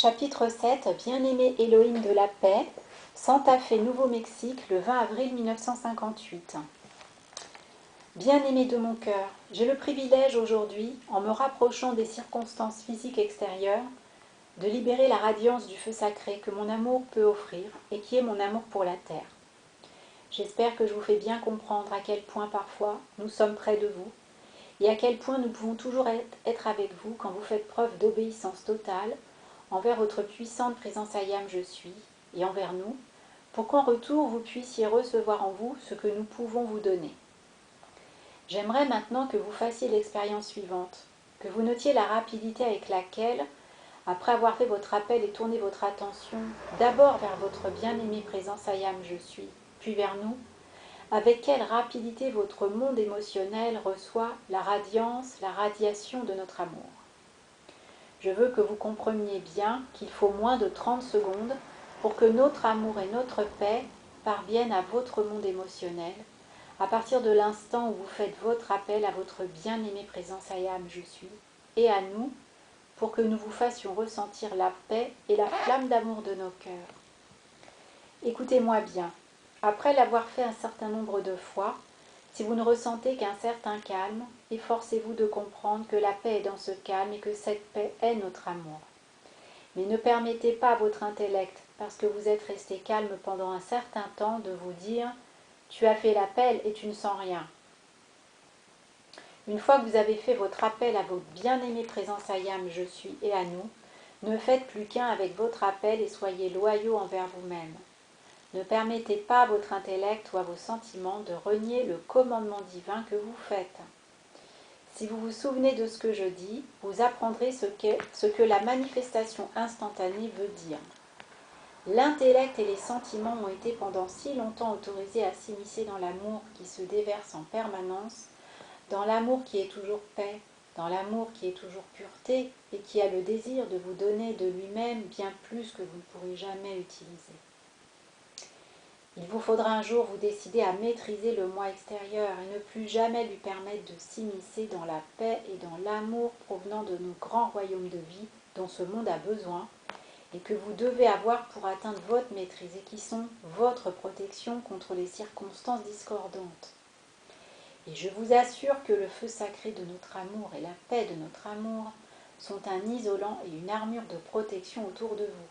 Chapitre 7. Bien-aimé Elohim de la paix, Santa Fe, Nouveau-Mexique, le 20 avril 1958. Bien-aimé de mon cœur, j'ai le privilège aujourd'hui, en me rapprochant des circonstances physiques extérieures, de libérer la radiance du feu sacré que mon amour peut offrir et qui est mon amour pour la terre. J'espère que je vous fais bien comprendre à quel point parfois nous sommes près de vous et à quel point nous pouvons toujours être avec vous quand vous faites preuve d'obéissance totale envers votre puissante présence Ayam je suis et envers nous, pour qu'en retour vous puissiez recevoir en vous ce que nous pouvons vous donner. J'aimerais maintenant que vous fassiez l'expérience suivante, que vous notiez la rapidité avec laquelle, après avoir fait votre appel et tourné votre attention d'abord vers votre bien-aimée présence Ayam je suis, puis vers nous, avec quelle rapidité votre monde émotionnel reçoit la radiance, la radiation de notre amour. Je veux que vous compreniez bien qu'il faut moins de 30 secondes pour que notre amour et notre paix parviennent à votre monde émotionnel, à partir de l'instant où vous faites votre appel à votre bien-aimée présence Ayam je suis, et à nous, pour que nous vous fassions ressentir la paix et la flamme d'amour de nos cœurs. Écoutez-moi bien, après l'avoir fait un certain nombre de fois, si vous ne ressentez qu'un certain calme, efforcez-vous de comprendre que la paix est dans ce calme et que cette paix est notre amour. Mais ne permettez pas à votre intellect, parce que vous êtes resté calme pendant un certain temps, de vous dire « tu as fait l'appel et tu ne sens rien ». Une fois que vous avez fait votre appel à votre bien-aimée présence Ayam je suis et à nous, ne faites plus qu'un avec votre appel et soyez loyaux envers vous-même. Ne permettez pas à votre intellect ou à vos sentiments de renier le commandement divin que vous faites. Si vous vous souvenez de ce que je dis, vous apprendrez ce que la manifestation instantanée veut dire. L'intellect et les sentiments ont été pendant si longtemps autorisés à s'immiscer dans l'amour qui se déverse en permanence, dans l'amour qui est toujours paix, dans l'amour qui est toujours pureté et qui a le désir de vous donner de lui-même bien plus que vous ne pourrez jamais utiliser. Il vous faudra un jour vous décider à maîtriser le moi extérieur et ne plus jamais lui permettre de s'immiscer dans la paix et dans l'amour provenant de nos grands royaumes de vie dont ce monde a besoin et que vous devez avoir pour atteindre votre maîtrise et qui sont votre protection contre les circonstances discordantes. Et je vous assure que le feu sacré de notre amour et la paix de notre amour sont un isolant et une armure de protection autour de vous.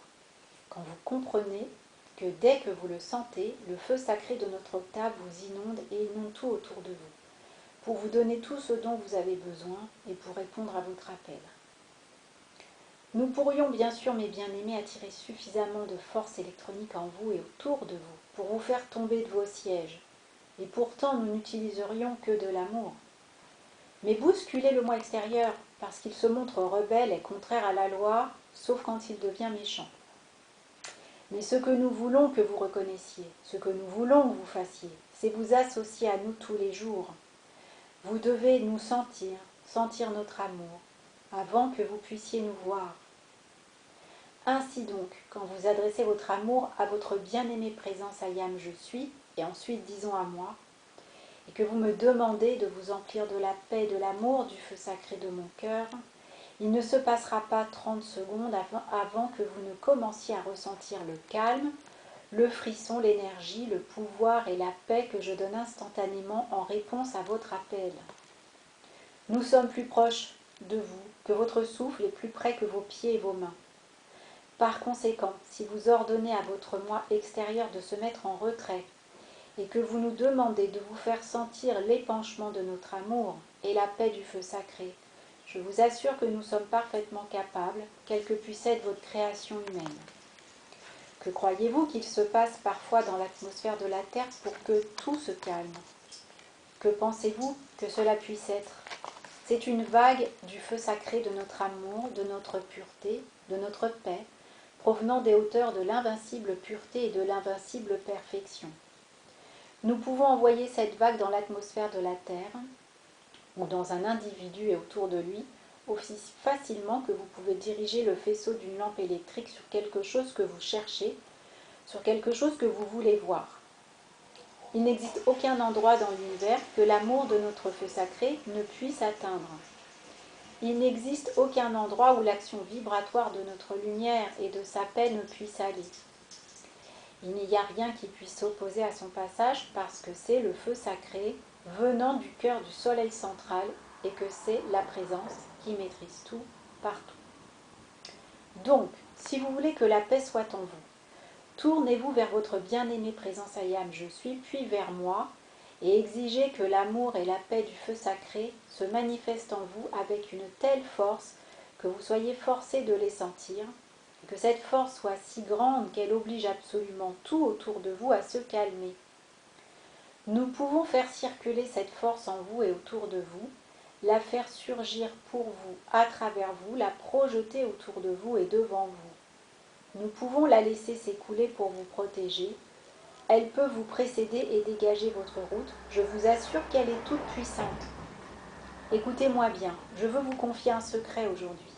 Quand vous comprenez que dès que vous le sentez, le feu sacré de notre octave vous inonde et inonde tout autour de vous, pour vous donner tout ce dont vous avez besoin et pour répondre à votre appel. Nous pourrions bien sûr, mes bien-aimés, attirer suffisamment de force électronique en vous et autour de vous pour vous faire tomber de vos sièges, et pourtant nous n'utiliserions que de l'amour. Mais bousculez le moi extérieur, parce qu'il se montre rebelle et contraire à la loi, sauf quand il devient méchant. Mais ce que nous voulons que vous reconnaissiez, ce que nous voulons que vous fassiez, c'est vous associer à nous tous les jours. Vous devez nous sentir, sentir notre amour, avant que vous puissiez nous voir. Ainsi donc, quand vous adressez votre amour à votre bien-aimée présence Ayam je suis, et ensuite disons à moi, et que vous me demandez de vous emplir de la paix et de l'amour du feu sacré de mon cœur, il ne se passera pas 30 secondes avant que vous ne commenciez à ressentir le calme, le frisson, l'énergie, le pouvoir et la paix que je donne instantanément en réponse à votre appel. Nous sommes plus proches de vous que votre souffle est plus près que vos pieds et vos mains. Par conséquent, si vous ordonnez à votre moi extérieur de se mettre en retrait et que vous nous demandez de vous faire sentir l'épanchement de notre amour et la paix du feu sacré, je vous assure que nous sommes parfaitement capables, quelle que puisse être votre création humaine. Que croyez-vous qu'il se passe parfois dans l'atmosphère de la Terre pour que tout se calme? Que pensez-vous que cela puisse être? C'est une vague du feu sacré de notre amour, de notre pureté, de notre paix, provenant des hauteurs de l'invincible pureté et de l'invincible perfection. Nous pouvons envoyer cette vague dans l'atmosphère de la Terre, ou dans un individu et autour de lui, aussi facilement que vous pouvez diriger le faisceau d'une lampe électrique sur quelque chose que vous cherchez, sur quelque chose que vous voulez voir. Il n'existe aucun endroit dans l'univers que l'amour de notre feu sacré ne puisse atteindre. Il n'existe aucun endroit où l'action vibratoire de notre lumière et de sa paix ne puisse aller. Il n'y a rien qui puisse s'opposer à son passage parce que c'est le feu sacré venant du cœur du soleil central et que c'est la présence qui maîtrise tout partout. Donc, si vous voulez que la paix soit en vous, tournez-vous vers votre bien-aimé présence Ayam, je suis, puis vers moi, et exigez que l'amour et la paix du feu sacré se manifestent en vous avec une telle force que vous soyez forcés de les sentir, et que cette force soit si grande qu'elle oblige absolument tout autour de vous à se calmer. Nous pouvons faire circuler cette force en vous et autour de vous, la faire surgir pour vous, à travers vous, la projeter autour de vous et devant vous. Nous pouvons la laisser s'écouler pour vous protéger. Elle peut vous précéder et dégager votre route. Je vous assure qu'elle est toute puissante. Écoutez-moi bien, je veux vous confier un secret aujourd'hui.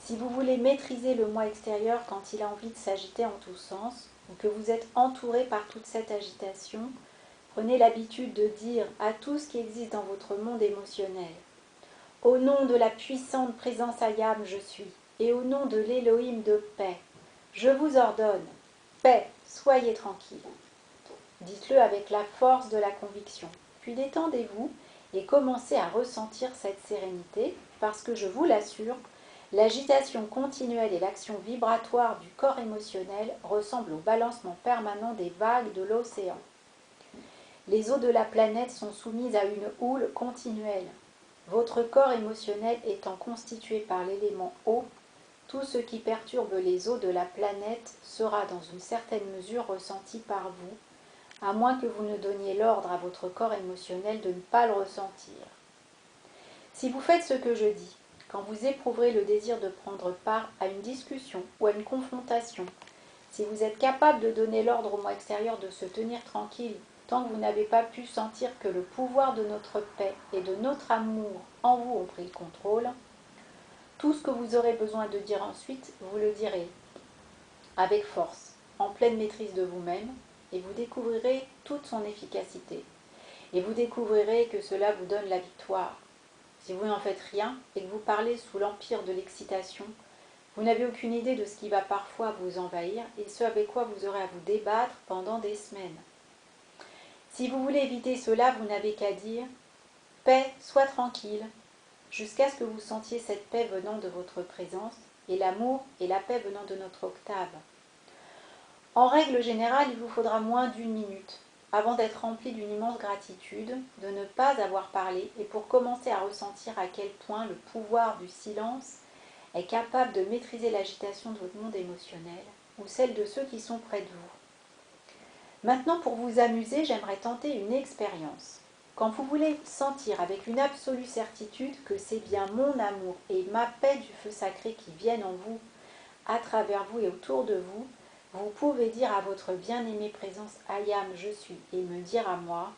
Si vous voulez maîtriser le moi extérieur quand il a envie de s'agiter en tous sens, ou que vous êtes entouré par toute cette agitation, prenez l'habitude de dire à tout ce qui existe dans votre monde émotionnel: au nom de la puissante présence Ayam, je suis, et au nom de l'Élohim de paix, je vous ordonne, paix, soyez tranquille. Dites-le avec la force de la conviction. Puis détendez-vous et commencez à ressentir cette sérénité, parce que je vous l'assure, l'agitation continuelle et l'action vibratoire du corps émotionnel ressemblent au balancement permanent des vagues de l'océan. Les eaux de la planète sont soumises à une houle continuelle. Votre corps émotionnel étant constitué par l'élément eau, tout ce qui perturbe les eaux de la planète sera dans une certaine mesure ressenti par vous, à moins que vous ne donniez l'ordre à votre corps émotionnel de ne pas le ressentir. Si vous faites ce que je dis, quand vous éprouverez le désir de prendre part à une discussion ou à une confrontation, si vous êtes capable de donner l'ordre au moi extérieur de se tenir tranquille, tant que vous n'avez pas pu sentir que le pouvoir de notre paix et de notre amour en vous ont pris le contrôle, tout ce que vous aurez besoin de dire ensuite, vous le direz avec force, en pleine maîtrise de vous-même, et vous découvrirez toute son efficacité. Et vous découvrirez que cela vous donne la victoire. Si vous n'en faites rien et que vous parlez sous l'empire de l'excitation, vous n'avez aucune idée de ce qui va parfois vous envahir et ce avec quoi vous aurez à vous débattre pendant des semaines. Si vous voulez éviter cela, vous n'avez qu'à dire « paix, sois tranquille » jusqu'à ce que vous sentiez cette paix venant de votre présence et l'amour et la paix venant de notre octave. En règle générale, il vous faudra moins d'une minute avant d'être rempli d'une immense gratitude, de ne pas avoir parlé et pour commencer à ressentir à quel point le pouvoir du silence est capable de maîtriser l'agitation de votre monde émotionnel ou celle de ceux qui sont près de vous. Maintenant, pour vous amuser, j'aimerais tenter une expérience. Quand vous voulez sentir avec une absolue certitude que c'est bien mon amour et ma paix du feu sacré qui viennent en vous, à travers vous et autour de vous, vous pouvez dire à votre bien-aimée présence Ayam, je suis, et me dire à moi: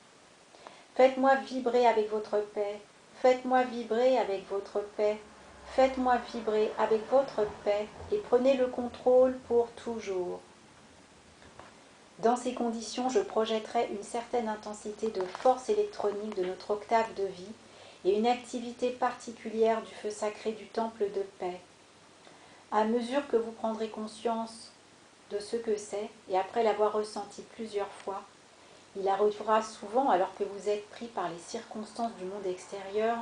faites-moi vibrer avec votre paix, faites-moi vibrer avec votre paix, faites-moi vibrer avec votre paix, et prenez le contrôle pour toujours. Dans ces conditions, je projetterai une certaine intensité de force électronique de notre octave de vie et une activité particulière du feu sacré du temple de paix. À mesure que vous prendrez conscience de ce que c'est, et après l'avoir ressenti plusieurs fois, il arrivera souvent, alors que vous êtes pris par les circonstances du monde extérieur,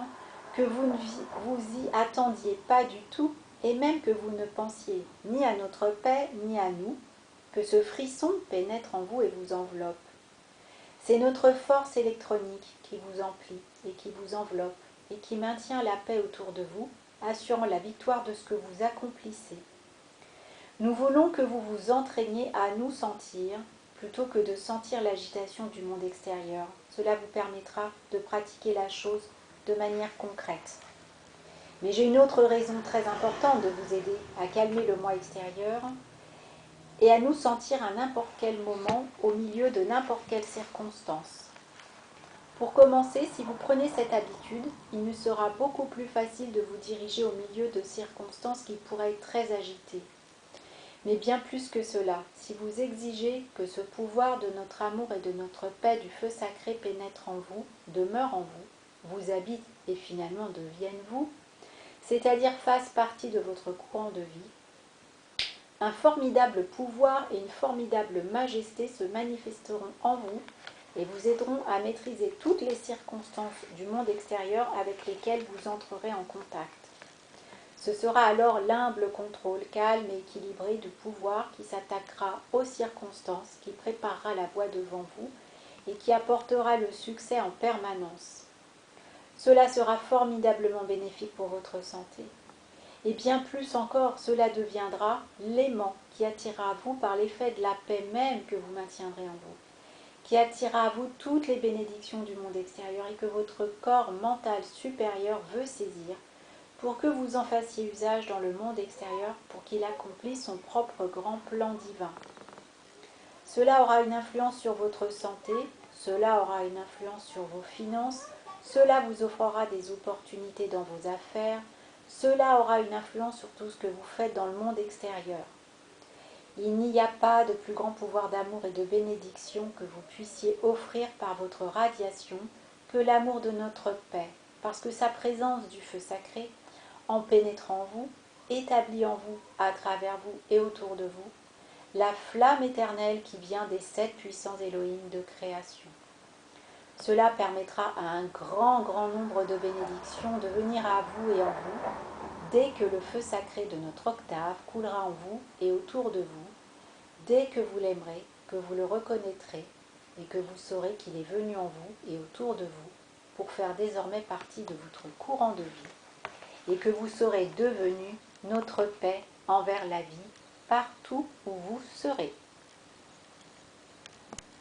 que vous ne vous y attendiez pas du tout, et même que vous ne pensiez ni à notre paix, ni à nous, que ce frisson pénètre en vous et vous enveloppe. C'est notre force électronique qui vous emplit et qui vous enveloppe et qui maintient la paix autour de vous, assurant la victoire de ce que vous accomplissez. Nous voulons que vous vous entraîniez à nous sentir, plutôt que de sentir l'agitation du monde extérieur. Cela vous permettra de pratiquer la chose de manière concrète. Mais j'ai une autre raison très importante de vous aider à calmer le moi extérieur et à nous sentir à n'importe quel moment, au milieu de n'importe quelle circonstance. Pour commencer, si vous prenez cette habitude, il nous sera beaucoup plus facile de vous diriger au milieu de circonstances qui pourraient être très agitées. Mais bien plus que cela, si vous exigez que ce pouvoir de notre amour et de notre paix du feu sacré pénètre en vous, demeure en vous, vous habite et finalement devienne vous, c'est-à-dire fasse partie de votre courant de vie, un formidable pouvoir et une formidable majesté se manifesteront en vous et vous aideront à maîtriser toutes les circonstances du monde extérieur avec lesquelles vous entrerez en contact. Ce sera alors l'humble contrôle calme et équilibré du pouvoir qui s'attaquera aux circonstances, qui préparera la voie devant vous et qui apportera le succès en permanence. Cela sera formidablement bénéfique pour votre santé. Et bien plus encore, cela deviendra l'aimant qui attirera à vous par l'effet de la paix même que vous maintiendrez en vous, qui attirera à vous toutes les bénédictions du monde extérieur et que votre corps mental supérieur veut saisir pour que vous en fassiez usage dans le monde extérieur pour qu'il accomplisse son propre grand plan divin. Cela aura une influence sur votre santé, cela aura une influence sur vos finances, cela vous offrira des opportunités dans vos affaires, cela aura une influence sur tout ce que vous faites dans le monde extérieur. Il n'y a pas de plus grand pouvoir d'amour et de bénédiction que vous puissiez offrir par votre radiation que l'amour de notre paix, parce que sa présence du feu sacré, en pénétrant en vous, établit en vous, à travers vous et autour de vous, la flamme éternelle qui vient des 7 puissants Elohim de création. Cela permettra à un grand nombre de bénédictions de venir à vous et en vous, dès que le feu sacré de notre octave coulera en vous et autour de vous, dès que vous l'aimerez, que vous le reconnaîtrez, et que vous saurez qu'il est venu en vous et autour de vous, pour faire désormais partie de votre courant de vie, et que vous serez devenu notre paix envers la vie, partout où vous serez.